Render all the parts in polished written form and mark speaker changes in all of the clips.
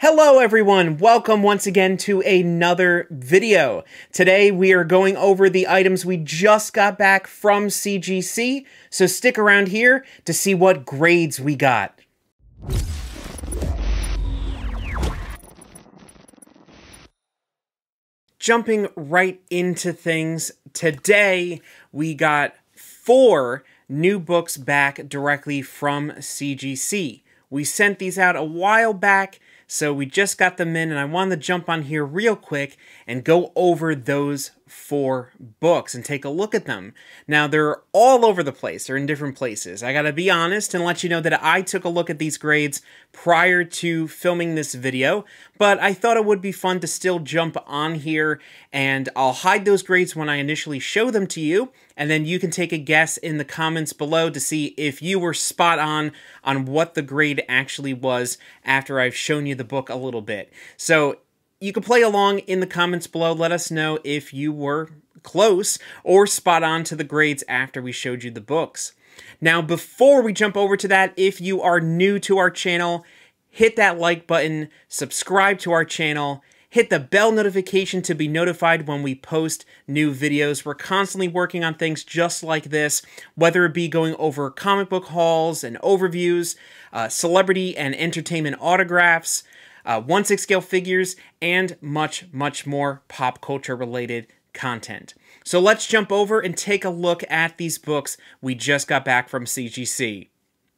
Speaker 1: Hello everyone, welcome once again to another video. Today we are going over the items we just got back from CGC, so stick around here to see what grades we got. Jumping right into things, today we got 4 new books back directly from CGC. We sent these out a while back, so we just got them in, and I wanted to jump on here real quick and go over those 4 books and take a look at them. Now, they're all over the place. They're in different places. I gotta be honest and let you know that I took a look at these grades prior to filming this video, but I thought it would be fun to still jump on here, and I'll hide those grades when I initially show them to you, and then you can take a guess in the comments below to see if you were spot on what the grade actually was after I've shown you the book a little bit. So you can play along in the comments below. Let us know if you were close or spot on to the grades after we showed you the books. Now, before we jump over to that, if you are new to our channel, hit that like button, subscribe to our channel, hit the bell notification to be notified when we post new videos. We're constantly working on things just like this, whether it be going over comic book hauls and overviews, celebrity and entertainment autographs, 1/6 scale figures, and much, much more pop culture related content. So let's jump over and take a look at these books we just got back from CGC.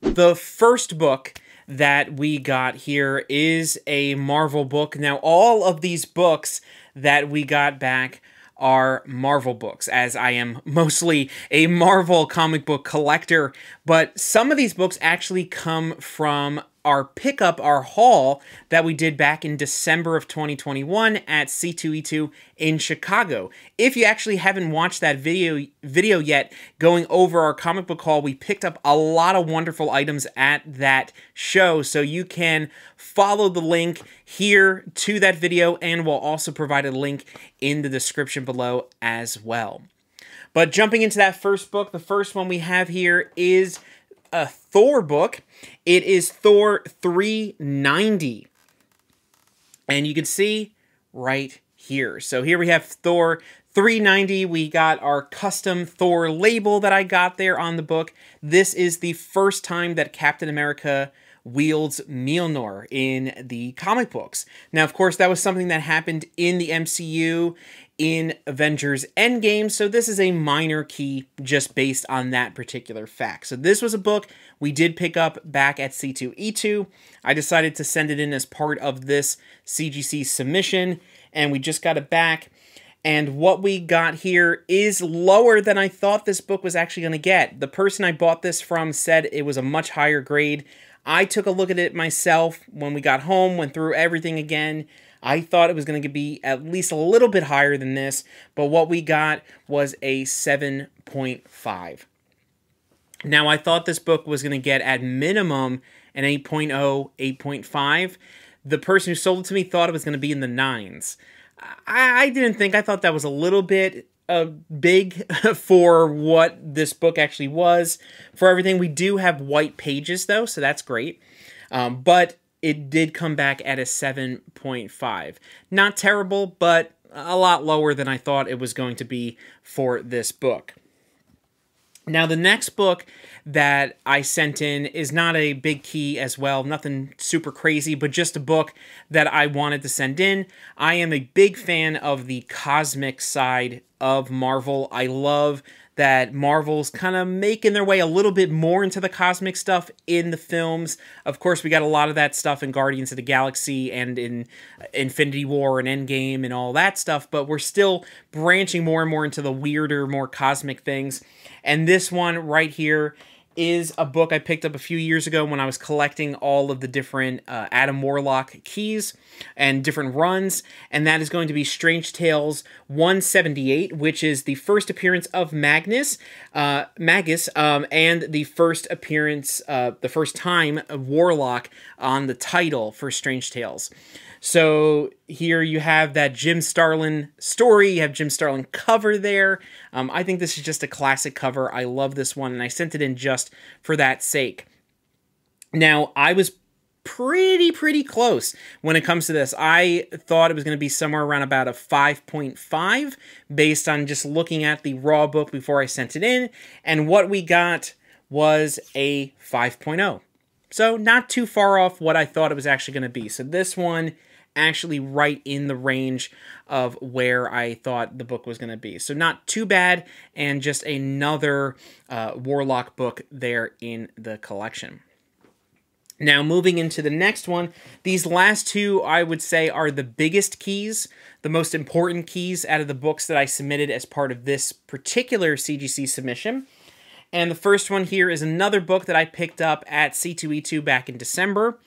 Speaker 1: The first book that we got here is a Marvel book. Now, all of these books that we got back are Marvel books, as I am mostly a Marvel comic book collector, but some of these books actually come from our pickup, our haul that we did back in December of 2021 at C2E2 in Chicago. If you actually haven't watched that video yet, going over our comic book haul, we picked up a lot of wonderful items at that show, so you can follow the link here to that video, and we'll also provide a link in the description below as well. But jumping into that first book, the first one we have here is a Thor book. It is Thor 390. And you can see right here. So here we have Thor 390. We got our custom Thor label that I got there on the book. This is the first time that Captain America wields Mjolnir in the comic books. Now, of course, that was something that happened in the MCU in Avengers Endgame, so this is a minor key just based on that particular fact. So this was a book we did pick up back at C2E2. I decided to send it in as part of this CGC submission, and we just got it back. And what we got here is lower than I thought this book was actually going to get. The person I bought this from said it was a much higher grade. I took a look at it myself when we got home, went through everything again. I thought it was going to be at least a little bit higher than this, but what we got was a 7.5. Now, I thought this book was going to get at minimum an 8.0, 8.5. The person who sold it to me thought it was going to be in the 9s. I didn't think. I thought that was a little bit big for what this book actually was. For everything, we do have white pages, though, so that's great. But it did come back at a 7.5. Not terrible, but a lot lower than I thought it was going to be for this book. Now, the next book that I sent in is not a big key as well, nothing super crazy, but just a book that I wanted to send in. I am a big fan of the cosmic side of Marvel. I love that Marvel's kind of making their way a little bit more into the cosmic stuff in the films. Of course, we got a lot of that stuff in Guardians of the Galaxy and in Infinity War and Endgame and all that stuff, but we're still branching more and more into the weirder, more cosmic things. And this one right here is a book I picked up a few years ago when I was collecting all of the different Adam Warlock keys and different runs, and that is going to be Strange Tales 178, which is the first appearance of Magus, and the first appearance, the first time of Warlock on the title for Strange Tales. So here you have that Jim Starlin story. You have Jim Starlin cover there. I think this is just a classic cover. I love this one, and I sent it in just for that sake. Now, I was pretty close when it comes to this. I thought it was going to be somewhere around about a 5.5 based on just looking at the raw book before I sent it in, and what we got was a 5.0. So not too far off what I thought it was actually going to be. So this one actually right in the range of where I thought the book was going to be. So not too bad, and just another Warlock book there in the collection. Now, moving into the next one, these last two, I would say, are the biggest keys, the most important keys out of the books that I submitted as part of this particular CGC submission. And the first one here is another book that I picked up at C2E2 back in December.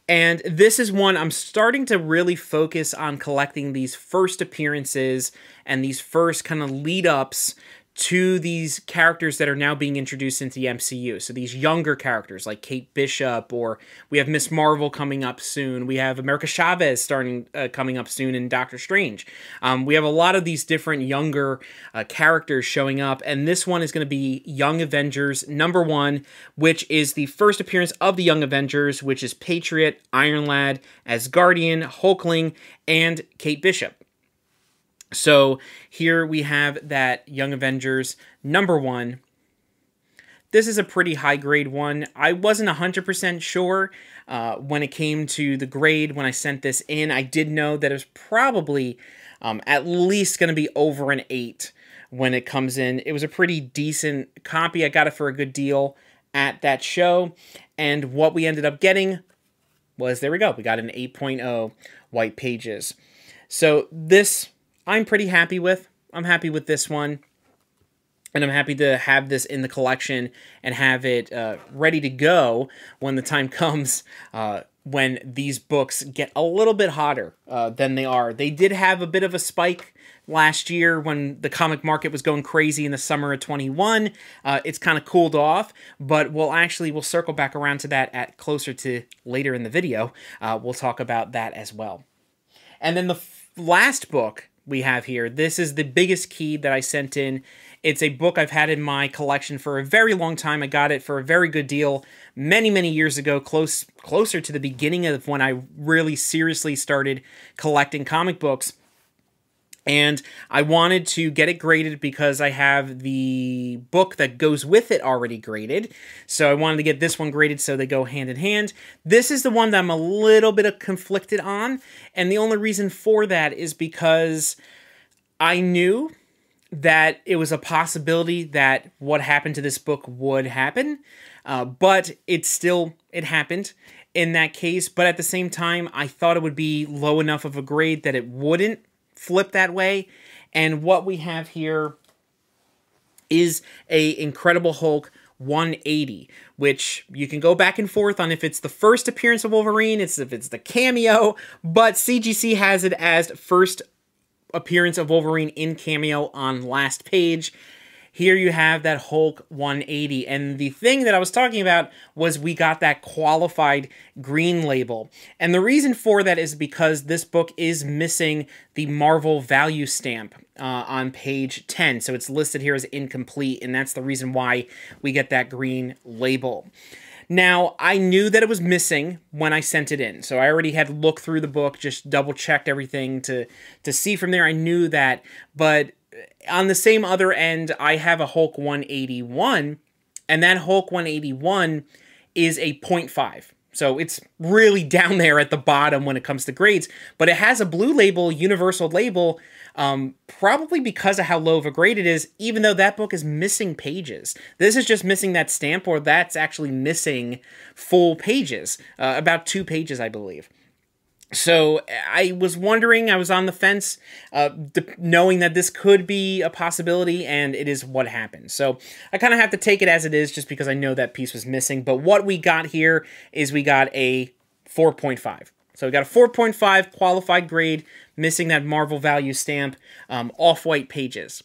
Speaker 1: And this is one I'm starting to really focus on collecting these first appearances and these first kind of lead-ups to these characters that are now being introduced into the MCU. So these younger characters like Kate Bishop, or we have Miss Marvel coming up soon. We have America Chavez coming up soon in Doctor Strange. We have a lot of these different younger characters showing up, and this one is going to be Young Avengers #1, which is the first appearance of the Young Avengers, which is Patriot, Iron Lad, Asgardian, Hulkling, and Kate Bishop. So here we have that Young Avengers #1. This is a pretty high grade one. I wasn't 100% sure when it came to the grade when I sent this in. I did know that it was probably at least going to be over an 8 when it comes in. It was a pretty decent copy. I got it for a good deal at that show. And what we ended up getting was, there we go, we got an 8.0 white pages. So this I'm pretty happy with. I'm happy with this one. And I'm happy to have this in the collection and have it ready to go when the time comes when these books get a little bit hotter than they are. They did have a bit of a spike last year when the comic market was going crazy in the summer of 21. It's kind of cooled off, but we'll circle back around to that at closer to later in the video. We'll talk about that as well. And then the last book we have here, this is the biggest key that I sent in. It's a book I've had in my collection for a very long time. I got it for a very good deal many years ago, closer to the beginning of when I really seriously started collecting comic books. And I wanted to get it graded because I have the book that goes with it already graded. So I wanted to get this one graded so they go hand in hand. This is the one that I'm a little bit conflicted on. And the only reason for that is because I knew that it was a possibility that what happened to this book would happen. But it happened in that case. But at the same time, I thought it would be low enough of a grade that it wouldn't flip that way. And what we have here is a Incredible Hulk 180, which you can go back and forth on if it's the first appearance of Wolverine, if it's the cameo, but CGC has it as first appearance of Wolverine in cameo on last page. Here you have that Hulk 180, and the thing that I was talking about was we got that qualified green label. And the reason for that is because this book is missing the Marvel value stamp on page 10, so it's listed here as incomplete, and that's the reason why we get that green label. Now, I knew that it was missing when I sent it in, so I already had looked through the book, just double-checked everything to see from there. I knew that, but on the same other end, I have a Hulk 181, and that Hulk 181 is a 0.5. So it's really down there at the bottom when it comes to grades, but it has a blue label, universal label, probably because of how low of a grade it is, even though that book is missing pages. This is just missing that stamp, or that's actually missing full pages, about 2 pages, I believe. So I was wondering, I was on the fence, knowing that this could be a possibility, and it is what happened. So I kind of have to take it as it is just because I know that piece was missing. But what we got here is we got a 4.5. So we got a 4.5 qualified grade, missing that Marvel value stamp, off-white pages.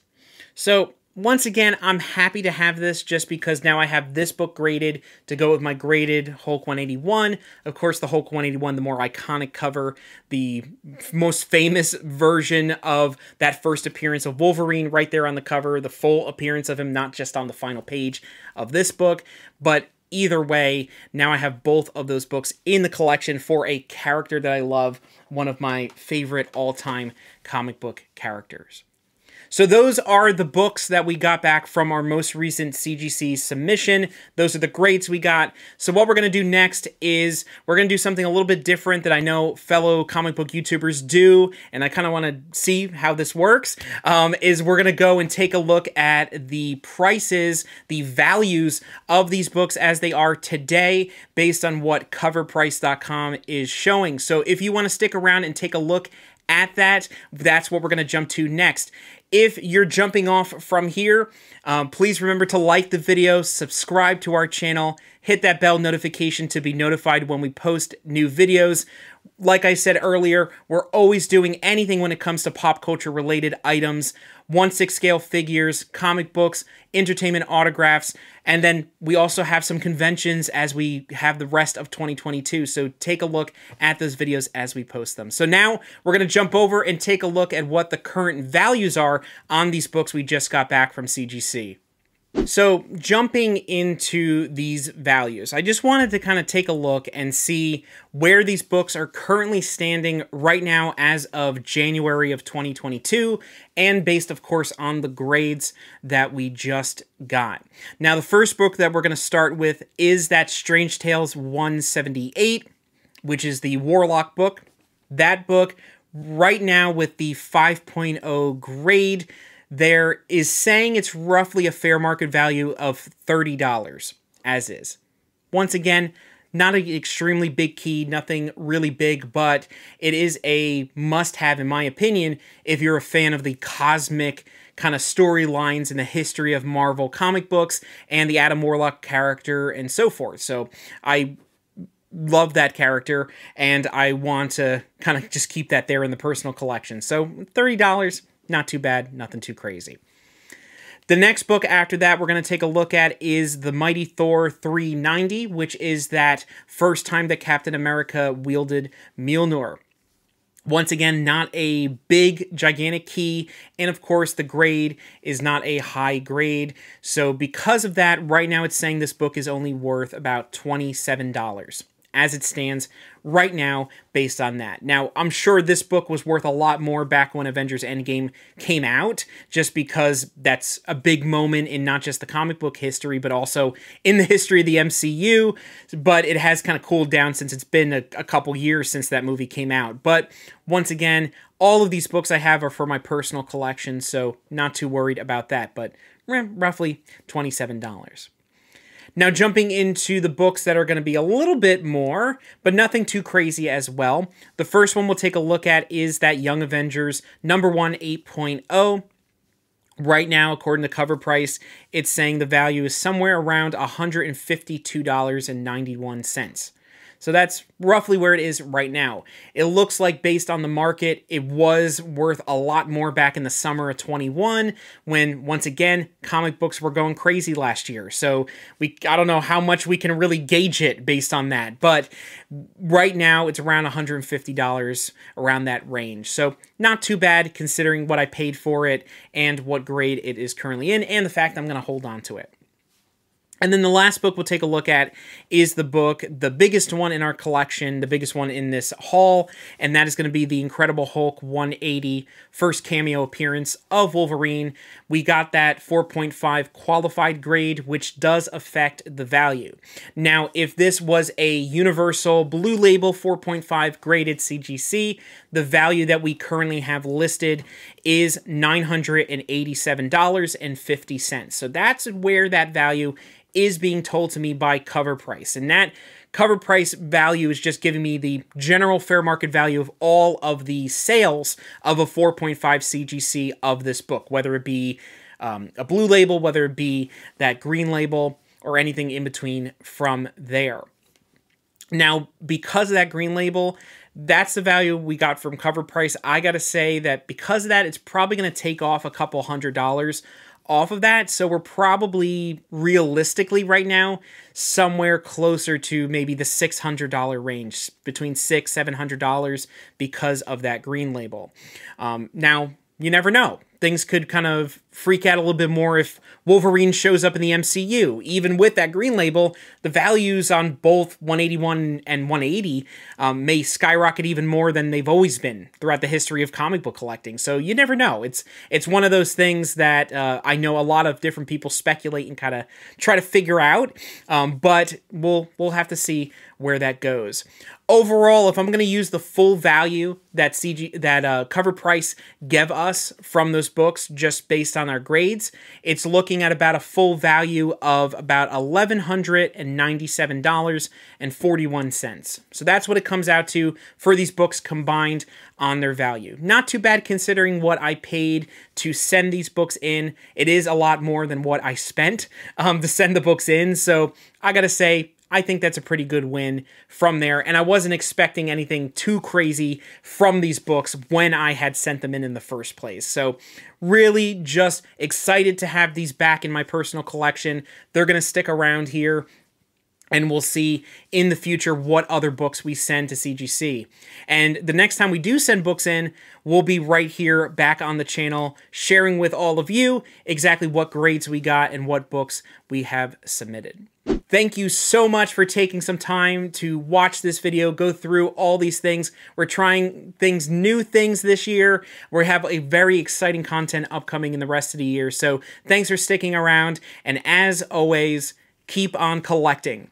Speaker 1: So once again, I'm happy to have this just because now I have this book graded to go with my graded Hulk 181. Of course, the Hulk 181, the more iconic cover, the most famous version of that first appearance of Wolverine right there on the cover, the full appearance of him, not just on the final page of this book. But either way, now I have both of those books in the collection for a character that I love, one of my favorite all-time comic book characters. So those are the books that we got back from our most recent CGC submission. Those are the grades we got. So what we're going to do next is we're going to do something a little bit different that I know fellow comic book YouTubers do, and I kind of want to see how this works, is we're going to go and take a look at the prices, the values of these books as they are today based on what coverprice.com is showing. So if you want to stick around and take a look at that, that's what we're going to jump to next. If you're jumping off from here, please remember to like the video, subscribe to our channel, hit that bell notification to be notified when we post new videos. Like I said earlier, we're always doing anything when it comes to pop culture related items, 1/6 scale figures, comic books, entertainment autographs, and then we also have some conventions as we have the rest of 2022, so take a look at those videos as we post them. So now we're going to jump over and take a look at what the current values are on these books we just got back from CGC. So jumping into these values, I just wanted to kind of take a look and see where these books are currently standing right now as of January of 2022, and based, of course, on the grades that we just got. Now, the first book that we're going to start with is that Strange Tales 178, which is the Warlock book. That book, right now with the 5.0 grade, there is saying it's roughly a fair market value of $30, as is. Once again, not an extremely big key, nothing really big, but it is a must-have, in my opinion, if you're a fan of the cosmic kind of storylines in the history of Marvel comic books and the Adam Warlock character and so forth. So I love that character, and I want to kind of just keep that there in the personal collection. So $30, not too bad, nothing too crazy. The next book after that we're going to take a look at is The Mighty Thor 390, which is that first time that Captain America wielded Mjolnir. Once again, not a big, gigantic key, and of course the grade is not a high grade. So because of that, right now it's saying this book is only worth about $27. As it stands right now based on that. Now, I'm sure this book was worth a lot more back when Avengers Endgame came out, just because that's a big moment in not just the comic book history, but also in the history of the MCU, but it has kind of cooled down since it's been a couple years since that movie came out. But once again, all of these books I have are for my personal collection, so not too worried about that, but roughly $27. Now, jumping into the books that are going to be a little bit more, but nothing too crazy as well. The first one we'll take a look at is that Young Avengers #1 8.0. Right now, according to Cover Price, it's saying the value is somewhere around $152.91. So that's roughly where it is right now. It looks like based on the market, it was worth a lot more back in the summer of 21 when, once again, comic books were going crazy last year. So I don't know how much we can really gauge it based on that. But right now, it's around $150, around that range. So not too bad considering what I paid for it and what grade it is currently in, and the fact I'm going to hold on to it. And then the last book we'll take a look at is the book, the biggest one in our collection, the biggest one in this haul, and that is going to be the Incredible Hulk 180, first cameo appearance of Wolverine. We got that 4.5 qualified grade, which does affect the value. Now, if this was a Universal Blue Label 4.5 graded CGC, the value that we currently have listed is $987.50. So that's where that value is being told to me by Cover Price. And that Cover Price value is just giving me the general fair market value of all of the sales of a 4.5 CGC of this book, whether it be a blue label, whether it be that green label, or anything in between from there. Now, because of that green label, that's the value we got from Cover Price. I gotta say that because of that, it's probably gonna take off a couple $100 off of that, so we're probably realistically right now somewhere closer to maybe the $600 range, between $600–700 because of that green label. Now, you never know. things could kind of freak out a little bit more if Wolverine shows up in the MCU. Even with that green label, the values on both 181 and 180 may skyrocket even more than they've always been throughout the history of comic book collecting. So you never know. It's one of those things that I know a lot of different people speculate and kind of try to figure out, but we'll have to see where that goes. Overall, if I'm going to use the full value that cover price gave us from those books just based on our grades, it's looking at about a full value of about $1,197.41. So that's what it comes out to for these books combined on their value. Not too bad considering what I paid to send these books in. It is a lot more than what I spent to send the books in, so I gotta say, I think that's a pretty good win from there, and I wasn't expecting anything too crazy from these books when I had sent them in the first place. So really just excited to have these back in my personal collection. They're going to stick around here, and we'll see in the future what other books we send to CGC. And the next time we do send books in, we'll be right here back on the channel sharing with all of you exactly what grades we got and what books we have submitted. Thank you so much for taking some time to watch this video, go through all these things. We're trying new things this year. We have a very exciting content upcoming in the rest of the year. So thanks for sticking around. And as always, keep on collecting.